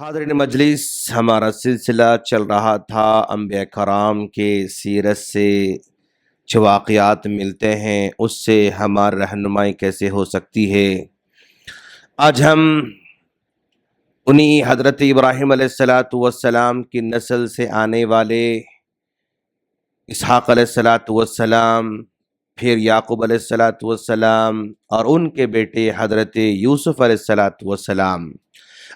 حاضرین مجلس، ہمارا سلسلہ چل رہا تھا انبیاء کرام کے سیرت سے جو واقعات ملتے ہیں اس سے ہماری رہنمائی کیسے ہو سکتی ہے۔ آج ہم انہی حضرت ابراہیم علیہ السلام کی نسل سے آنے والے اسحاق علیہ السلام، پھر یعقوب علیہ السلام اور ان کے بیٹے حضرت یوسف علیہ السلام،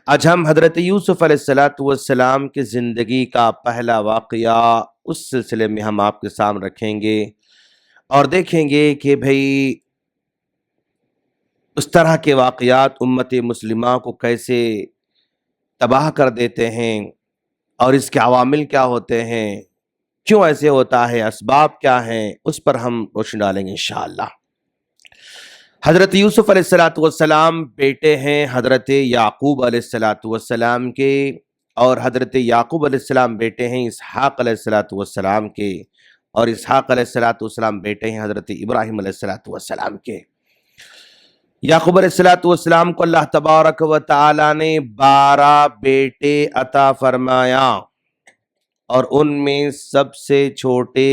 آج ہم حضرت یوسف علیہ السلام کی زندگی کا پہلا واقعہ اس سلسلے میں ہم آپ کے سامنے رکھیں گے اور دیکھیں گے کہ بھئی اس طرح کے واقعات امت مسلمہ کو کیسے تباہ کر دیتے ہیں اور اس کے عوامل کیا ہوتے ہیں، کیوں ایسے ہوتا ہے، اسباب کیا ہیں، اس پر ہم روشنی ڈالیں گے انشاءاللہ۔ حضرت یوسف علیہ السلام بیٹے ہیں حضرت یعقوب علیہ السلام کے، اور حضرت یعقوب علیہ السلام بیٹے ہیں اسحاق علیہ السلام کے، اور اسحاق علیہ السلام بیٹے ہیں حضرت ابراہیم علیہ السلام کے۔ یعقوب علیہ السلام کو اللہ تبارک و تعالی نے 12 بیٹے عطا فرمایا، اور ان میں سب سے چھوٹے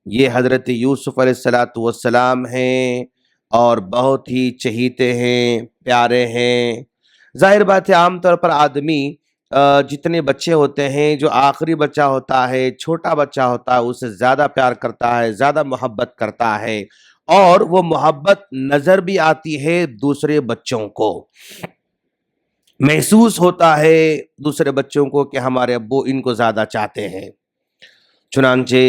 یہ حضرت یوسف علیہ السلام ہیں، اور بہت ہی چہیتے ہیں، پیارے ہیں۔ ظاہر بات ہے عام طور پر آدمی جتنے بچے ہوتے ہیں، جو آخری بچہ ہوتا ہے، چھوٹا بچہ ہوتا ہے، اسے زیادہ پیار کرتا ہے، زیادہ محبت کرتا ہے، اور وہ محبت نظر بھی آتی ہے دوسرے بچوں کو، محسوس ہوتا ہے دوسرے بچوں کو کہ ہمارے ابو ان کو زیادہ چاہتے ہیں۔ چنانچہ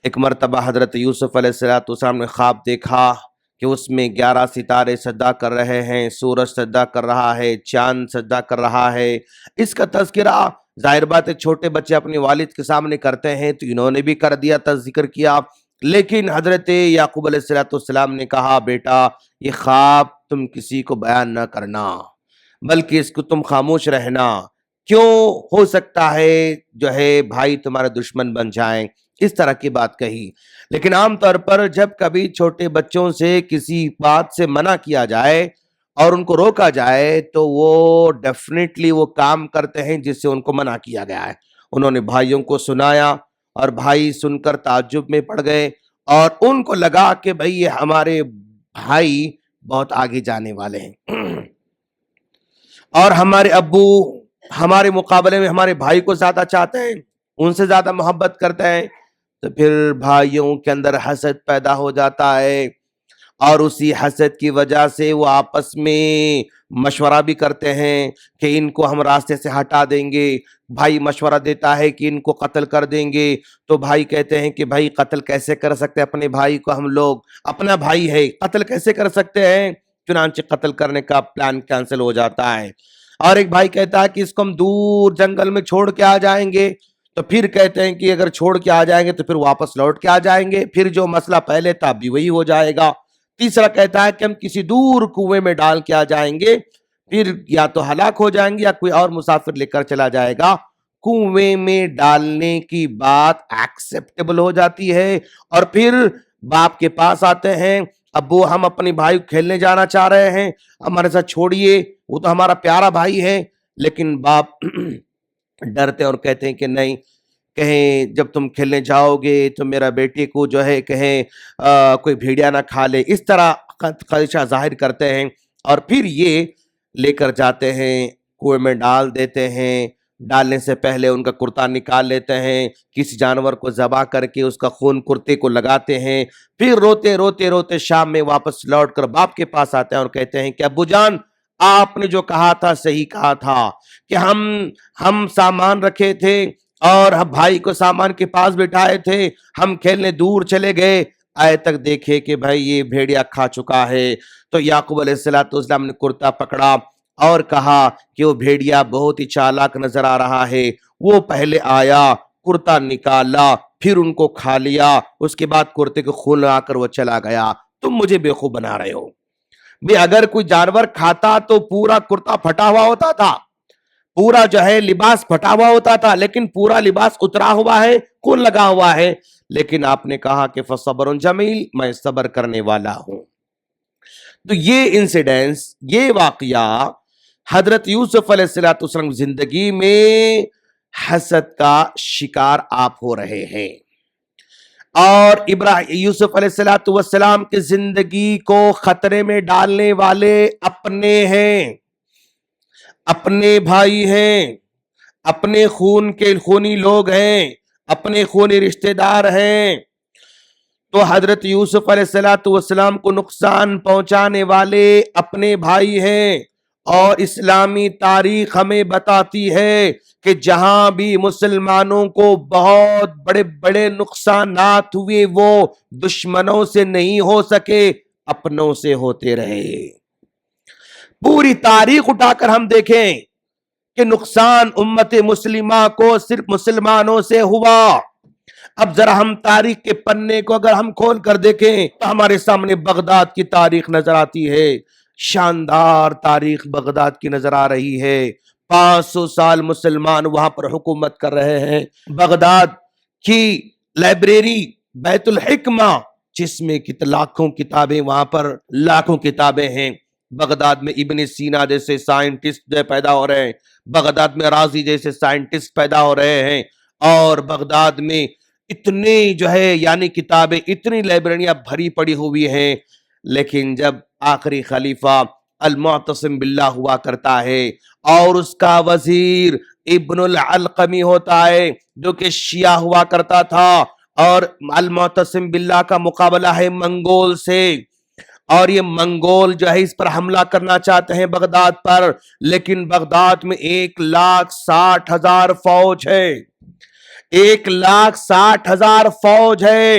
ایک مرتبہ حضرت یوسف علیہ السلام نے خواب دیکھا کہ اس میں 11 ستارے سجدہ کر رہے ہیں، سورج سجدہ کر رہا ہے، چاند سجدہ کر رہا ہے۔ اس کا تذکرہ ظاہر بات ہے چھوٹے بچے اپنے والد کے سامنے کرتے ہیں تو انہوں نے بھی کر دیا، ذکر کیا، لیکن حضرت یعقوب علیہ السلام نے کہا بیٹا یہ خواب تم کسی کو بیان نہ کرنا، بلکہ اس کو تم خاموش رہنا، کیوں ہو سکتا ہے جو ہے بھائی تمہارے دشمن بن جائیں، اس طرح کی بات کہی۔ لیکن عام طور پر جب کبھی چھوٹے بچوں سے کسی بات سے منع کیا جائے اور ان کو روکا جائے تو وہ ڈیفینیٹلی وہ کام کرتے ہیں جس سے ان کو منع کیا گیا ہے۔ انہوں نے بھائیوں کو سنایا اور بھائی سن کر تعجب میں پڑ گئے، اور ان کو لگا کہ بھئی یہ ہمارے بھائی بہت آگے جانے والے ہیں، اور ہمارے ابو ہمارے مقابلے میں ہمارے بھائی کو زیادہ چاہتے ہیں، ان سے زیادہ محبت کرتے ہیں، تو پھر بھائیوں کے اندر حسد پیدا ہو جاتا ہے، اور اسی حسد کی وجہ سے وہ آپس میں مشورہ بھی کرتے ہیں کہ ان کو ہم راستے سے ہٹا دیں گے۔ بھائی مشورہ دیتا ہے کہ ان کو قتل کر دیں گے، تو بھائی کہتے ہیں کہ بھائی قتل کیسے کر سکتے ہیں اپنے بھائی کو، ہم لوگ اپنا بھائی ہے قتل کیسے کر سکتے ہیں، چنانچہ قتل کرنے کا پلان کینسل ہو جاتا ہے۔ اور ایک بھائی کہتا ہے کہ اس کو ہم دور جنگل میں چھوڑ کے آ جائیں گے، تو پھر کہتے ہیں کہ اگر چھوڑ کے آ جائیں گے تو پھر واپس لوٹ کے آ جائیں گے، پھر جو مسئلہ پہلے تھا بھی وہی ہو جائے گا۔ تیسرا کہتا ہے کہ ہم کسی دور کنویں میں ڈال کے آ جائیں گے، پھر یا تو ہلاک ہو جائیں گے یا کوئی اور مسافر لے کر چلا جائے گا۔ کنویں میں ڈالنے کی بات ایکسیپٹیبل ہو جاتی ہے، اور پھر باپ کے پاس آتے ہیں، ابو ہم اپنے بھائی کو کھیلنے جانا چاہ رہے ہیں، ہمارے ساتھ چھوڑیے، وہ تو ہمارا پیارا بھائی ہے۔ لیکن باپ ڈرتے اور کہتے ہیں کہ نہیں، کہیں جب تم کھیلنے جاؤ گے تو میرا بیٹی کو جو ہے کہیں کوئی بھیڑیا نہ کھا لے، اس طرح خدشہ ظاہر کرتے ہیں، اور پھر یہ لے کر جاتے ہیں کنویں میں ڈال دیتے ہیں۔ ڈالنے سے پہلے ان کا کرتا نکال لیتے ہیں، کسی جانور کو ذبح کر کے اس کا خون کرتے کو لگاتے ہیں، پھر روتے روتے روتے شام میں واپس لوٹ کر باپ کے پاس آتے ہیں اور کہتے ہیں کہ ابو جان آپ نے جو کہا تھا صحیح کہا تھا، کہ ہم سامان رکھے تھے اور ہم بھائی کو سامان کے پاس بٹھائے تھے، ہم کھیلنے دور چلے گئے، آئے تک دیکھے کہ بھائی یہ بھیڑیا کھا چکا ہے۔ تو یعقوب علیہ السلام نے کرتا پکڑا اور کہا کہ وہ بھیڑیا بہت ہی چالاک نظر آ رہا ہے، وہ پہلے آیا، کرتا نکالا، پھر ان کو کھا لیا، اس کے بعد کرتے کو خون لگا کر وہ چلا گیا، تم مجھے بیوقوف بنا رہے ہو۔ بھی اگر کوئی جانور کھاتا تو پورا کرتا پھٹا ہوا ہوتا تھا، پورا جو ہے لباس پھٹا ہوا ہوتا تھا، لیکن پورا لباس اترا ہوا ہے، خون لگا ہوا ہے، لیکن آپ نے کہا کہ فصبر جمیل، میں صبر کرنے والا ہوں۔ تو یہ انسیڈنس، یہ واقعہ حضرت یوسف علیہ السلام کی زندگی میں حسد کا شکار آپ ہو رہے ہیں، اور یوسف علیہ السلام کی زندگی کو خطرے میں ڈالنے والے اپنے ہیں، اپنے بھائی ہیں، اپنے خون کے خونی لوگ ہیں، اپنے خونی رشتہ دار ہیں۔ تو حضرت یوسف علیہ السلام کو نقصان پہنچانے والے اپنے بھائی ہیں، اور اسلامی تاریخ ہمیں بتاتی ہے کہ جہاں بھی مسلمانوں کو بہت بڑے بڑے نقصانات ہوئے وہ دشمنوں سے نہیں ہو سکے، اپنوں سے ہوتے رہے۔ پوری تاریخ اٹھا کر ہم دیکھیں کہ نقصان امت مسلمہ کو صرف مسلمانوں سے ہوا۔ اب ذرا ہم تاریخ کے پنے کو اگر ہم کھول کر دیکھیں تو ہمارے سامنے بغداد کی تاریخ نظر آتی ہے، شاندار تاریخ بغداد کی نظر آ رہی ہے۔ 500 سال مسلمان وہاں پر حکومت کر رہے ہیں۔ بغداد کی لائبریری بیت الحکمہ، جس میں لاکھوں کتابیں، وہاں پر لاکھوں کتابیں ہیں۔ بغداد میں ابن سینا جیسے سائنٹسٹ پیدا ہو رہے ہیں، بغداد میں رازی جیسے سائنٹسٹ پیدا ہو رہے ہیں، اور بغداد میں اتنے یعنی کتابیں، اتنی لائبریریاں بھری پڑی ہوئی ہیں۔ لیکن جب آخری خلیفہ المعتصم باللہ ہوا کرتا ہے اور اس کا وزیر ابن العلقمی ہوتا ہے جو کہ شیعہ ہوا کرتا تھا، اور المعتصم باللہ کا مقابلہ ہے منگول سے، اور یہ منگول اس پر حملہ کرنا چاہتے ہیں بغداد پر، لیکن بغداد میں 1,60,000 فوج ہے، 1,60,000 فوج ہے۔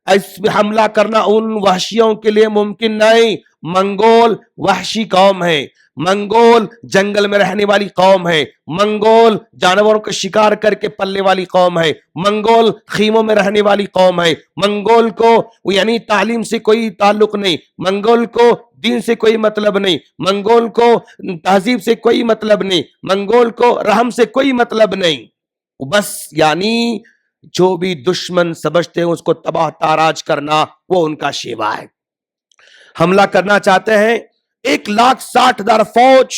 اس پہ حملہ کرنا ان وحشیوں کے لیے ممکن نہیں۔ منگول وحشی قوم ہے، منگول جنگل میں رہنے والی قوم ہے، منگول جانوروں کا شکار کر کے پلنے والی قوم ہے، منگول خیموں میں رہنے والی قوم ہے، منگول کو یعنی تعلیم سے کوئی تعلق نہیں، منگول کو دین سے کوئی مطلب نہیں، منگول کو تہذیب سے کوئی مطلب نہیں، منگول کو رحم سے کوئی مطلب نہیں، بس یعنی جو بھی دشمن سمجھتے ہیں اس کو تباہ تاراج کرنا، وہ ان کا شیوا ہے۔ حملہ کرنا چاہتے ہیں، 1,60,000 فوج،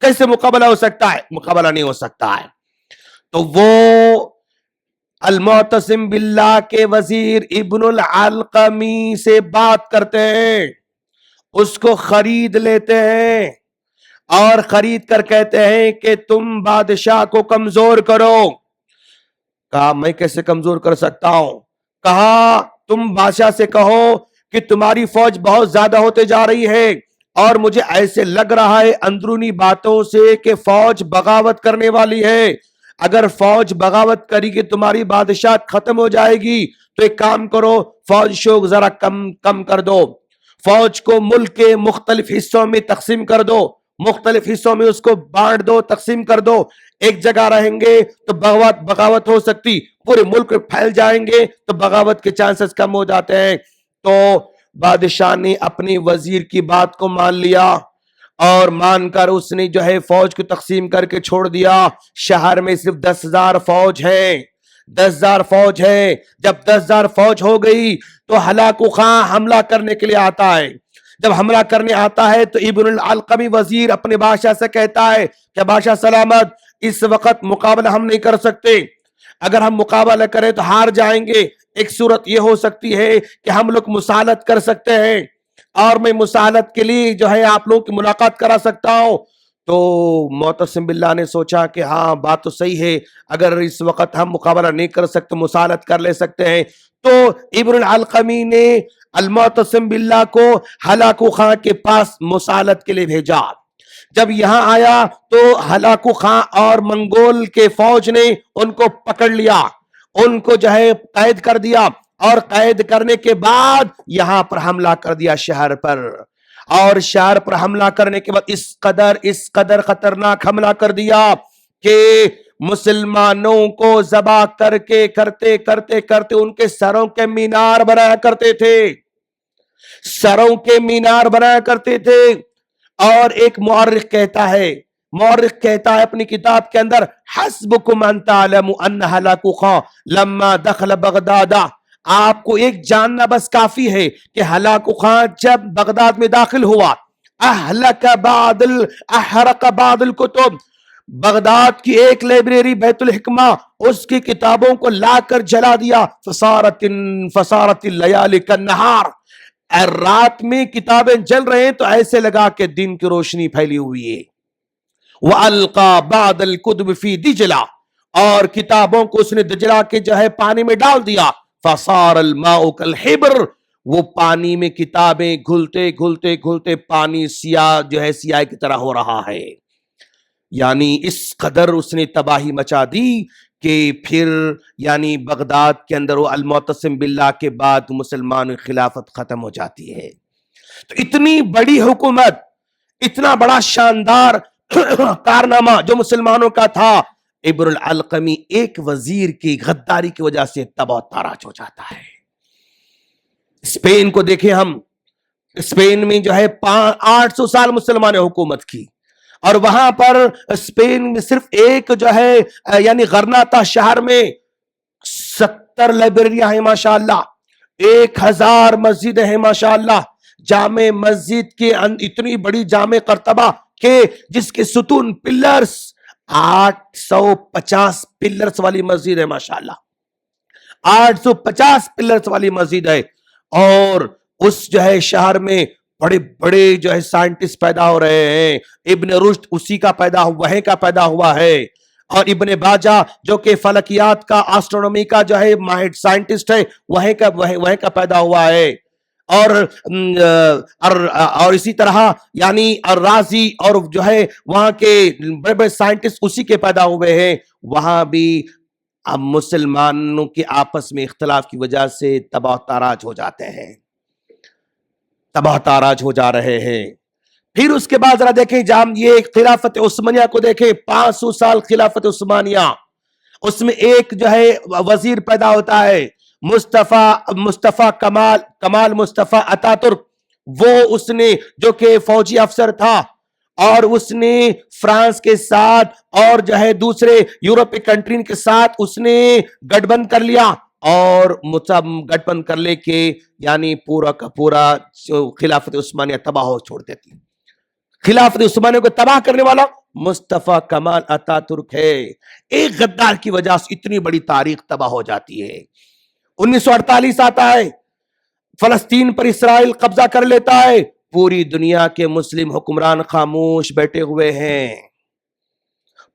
کیسے مقابلہ ہو سکتا ہے؟ مقابلہ نہیں ہو سکتا ہے۔ تو وہ المعتصم باللہ کے وزیر ابن العلقمی سے بات کرتے ہیں، اس کو خرید لیتے ہیں، اور خرید کر کہتے ہیں کہ تم بادشاہ کو کمزور کرو۔ کہا میں کیسے کمزور کر سکتا ہوں؟ کہا تم بادشاہ سے کہو کہ تمہاری فوج بہت زیادہ ہوتے جا رہی ہے، اور مجھے ایسے لگ رہا ہے اندرونی باتوں سے کہ فوج بغاوت کرنے والی ہے۔ اگر فوج بغاوت کری کہ تمہاری بادشاہت ختم ہو جائے گی، تو ایک کام کرو، فوج شوق ذرا کم کر دو، فوج کو ملک کے مختلف حصوں میں تقسیم کر دو، مختلف حصوں میں اس کو بانٹ دو، تقسیم کر دو۔ ایک جگہ رہیں گے تو بغاوت ہو سکتی، پورے ملک میں پھیل جائیں گے تو بغاوت کے چانسز کم ہو جاتے ہیں۔ تو بادشاہ نے اپنے وزیر کی بات کو مان لیا، اور مان کر اس نے فوج کو تقسیم کر کے چھوڑ دیا۔ شہر میں صرف 10,000 فوج ہے، 10,000 فوج ہے۔ جب 10,000 فوج ہو گئی تو ہلاکو خان حملہ کرنے کے لیے آتا ہے۔ جب حملہ کرنے آتا ہے تو ابن العلقمی وزیر اپنے بادشاہ سے کہتا ہے کہ بادشاہ سلامت، اس وقت مقابلہ ہم نہیں کر سکتے، اگر ہم مقابلہ کریں تو ہار جائیں گے۔ ایک صورت یہ ہو سکتی ہے کہ ہم لوگ مسالت کر سکتے ہیں، اور میں مسالت کے لیے آپ لوگوں کی ملاقات کرا سکتا ہوں۔ تو معتصم باللہ نے سوچا کہ ہاں بات تو صحیح ہے، اگر اس وقت ہم مقابلہ نہیں کر سکتے، مسالت کر لے سکتے ہیں۔ تو ابن العلقمی نے المعتصم باللہ کو ہلاکو خان کے پاس مسالت کے لیے بھیجا۔ جب یہاں آیا تو ہلاکو خان اور منگول کے فوج نے ان کو پکڑ لیا، ان کو قید کر دیا، اور قید کرنے کے بعد یہاں پر حملہ کر دیا شہر پر، اور شہر پر حملہ کرنے کے بعد اس قدر خطرناک حملہ کر دیا کہ مسلمانوں کو ذبح کر کے کرتے ان کے سروں کے مینار بنایا کرتے تھے، سروں کے مینار بنایا کرتے تھے۔ اور ایک مورخ کہتا ہے اپنی کتاب کے اندر، حسبکم ان تعلموا ان ہلاکو خان لما دخل بغداد، آپ کو ایک جاننا بس کافی ہے کہ ہلاکو خان جب بغداد میں داخل ہوا، اہلک بعد احرق بعد الکتب، بغداد کی ایک لائبریری بیت الحکمہ اس کی کتابوں کو لا کر جلا دیا. فصارت اللیال کالنہار، رات میں کتابیں جل رہے ہیں تو ایسے لگا کہ دن کی روشنی پھیلی ہوئی ہے. وَأَلْقَى بَعْدَ الْكُتُبِ فِي دِجْلَةَ، اور کتابوں کو اس نے دجلہ کے جو ہے پانی میں ڈال دیا. فَصَارَ الْمَاءُ كَالْحِبْرِ، وہ پانی میں کتابیں گھلتے گھلتے گھلتے پانی سیاہ جو ہے سیاہ کی طرح ہو رہا ہے. یعنی اس قدر اس نے تباہی مچا دی کہ پھر یعنی بغداد کے اندر وہ المعتصم باللہ کے بعد مسلمان خلافت ختم ہو جاتی ہے. تو اتنی بڑی حکومت، اتنا بڑا شاندار کارنامہ جو مسلمانوں کا تھا، ابن العلقمی ایک وزیر کی غداری کی وجہ سے تباہ و تاراج ہو جاتا ہے. اسپین کو دیکھیں ہم، اسپین میں جو ہے 800 سال مسلمانوں نے حکومت کی، اور وہاں پر اسپین میں صرف ایک جو ہے یعنی غرناطہ شہر میں 70 لائبریریاں ہیں ماشاءاللہ، 1000 مسجدیں ہیں ماشاءاللہ. جامع مسجد کے اتنی بڑی جامع قرطبہ کہ جس کے ستون پلرز 850 پلرز والی مسجد ہے ماشاءاللہ، 850 پلرز والی مسجد ہے. اور اس جو ہے شہر میں بڑے بڑے جو ہے سائنٹسٹ پیدا ہو رہے ہیں. ابن رشد اسی کا وہیں کا پیدا ہوا ہے، اور ابن باجہ جو کہ فلکیات کا، آسٹرونومی کا جو ہے ماہر سائنٹسٹ ہے، وہیں کا پیدا ہوا ہے. اور اسی طرح یعنی الرازی اور جو ہے وہاں کے بڑے بڑے سائنٹسٹ اسی کے پیدا ہوئے ہیں. وہاں بھی اب مسلمانوں کے آپس میں اختلاف کی وجہ سے تباہ تاراج ہو جاتے ہیں، تباہ تاراج ہو جا رہے ہیں. پھر اس کے بعد ذرا دیکھیں یہ خلافت عثمانیہ کو دیکھیں، 500 سال خلافت عثمانیہ. اس میں ایک جو ہے وزیر پیدا ہوتا ہے مصطفیٰ کمال مصطفیٰ اتاترک. وہ اس نے جو کہ فوجی افسر تھا، اور اس نے فرانس کے ساتھ اور جو ہے دوسرے یورپی کنٹری کے ساتھ اس نے گٹھ بند کر لیا، اور گٹھ بند کر لے کے یعنی پورا کا پورا خلافت عثمانیہ تباہ ہو چھوڑ دیتی. خلافت عثمانیہ کو تباہ کرنے والا مصطفیٰ کمال اتاترک ہے. ایک غدار کی وجہ سے اتنی بڑی تاریخ تباہ ہو جاتی ہے. 1948 آتا ہے، فلسطین پر اسرائیل قبضہ کر لیتا ہے. پوری دنیا کے مسلم حکمران خاموش بیٹھے ہوئے ہیں،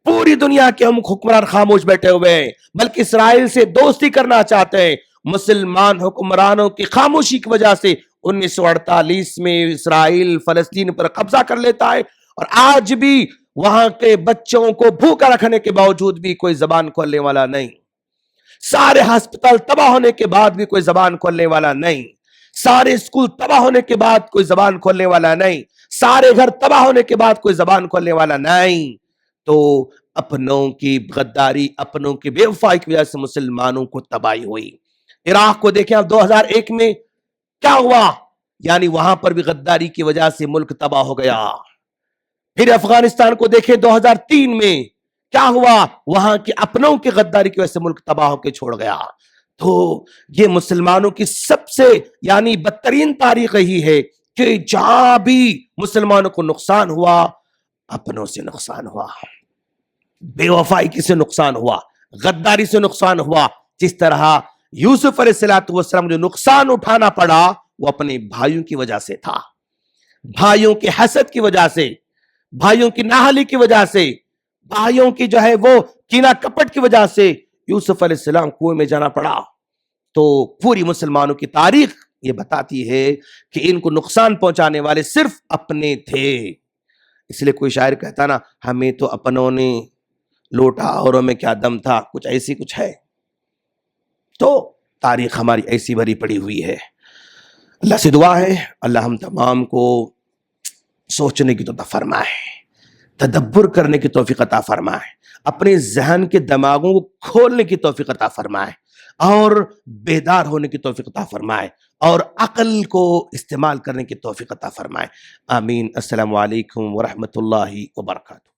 پوری دنیا کے حکمران خاموش بیٹھے ہوئے ہیں، بلکہ اسرائیل سے دوستی کرنا چاہتے ہیں. مسلمان حکمرانوں کی خاموشی کی وجہ سے 1948 میں اسرائیل فلسطین پر قبضہ کر لیتا ہے. اور آج بھی وہاں کے بچوں کو بھوکا رکھنے کے باوجود بھی کوئی زبان کھولنے والا نہیں. سارے ہسپتال تباہ ہونے کے بعد بھی کوئی زبان کھولنے والا نہیں. سارے اسکول تباہ ہونے کے بعد کوئی زبان کھولنے والا نہیں. سارے گھر تباہ ہونے کے بعد کوئی زبان کھولنے والا نہیں. تو اپنوں کی غداری، اپنوں کی بے وفائی کی وجہ سے مسلمانوں کو تباہی ہوئی. عراق کو دیکھیں اب 2001 میں کیا ہوا، یعنی وہاں پر بھی غداری کی وجہ سے ملک تباہ ہو گیا. پھر افغانستان کو دیکھیں 2003 میں کیا ہوا، وہاں کے اپنوں کی غداری کی وجہ سے ملک تباہ ہو کے چھوڑ گیا. تو یہ مسلمانوں کی سب سے یعنی بدترین تاریخ رہی ہے کہ جہاں بھی مسلمانوں کو نقصان ہوا، اپنوں سے نقصان ہوا، بے وفائی کی سے نقصان ہوا، غداری سے نقصان ہوا. جس طرح یوسف علیہ السلام جو نقصان اٹھانا پڑا وہ اپنے بھائیوں کی وجہ سے تھا، بھائیوں کے حسد کی وجہ سے، بھائیوں کی نااہلی کی وجہ سے، بھائیوں کی جو ہے وہ کینہ کپٹ کی وجہ سے یوسف علیہ السلام کنویں میں جانا پڑا. تو پوری مسلمانوں کی تاریخ یہ بتاتی ہے کہ ان کو نقصان پہنچانے والے صرف اپنے تھے. اس لیے کوئی شاعر کہتا نا، ہمیں تو اپنوں نے لوٹا اوروں میں کیا دم تھا، کچھ ایسی کچھ ہے. تو تاریخ ہماری ایسی بھری پڑی ہوئی ہے. اللہ سے دعا ہے اللہ ہم تمام کو سوچنے کی توفیق فرمائے، تدبر کرنے کی توفیق عطا فرمائے، اپنے ذہن کے دماغوں کو کھولنے کی توفیق عطا فرمائے، اور بیدار ہونے کی توفیق عطا فرمائے، اور عقل کو استعمال کرنے کی توفیق عطا فرمائے. آمین. السلام علیکم ورحمۃ اللہ وبرکاتہ.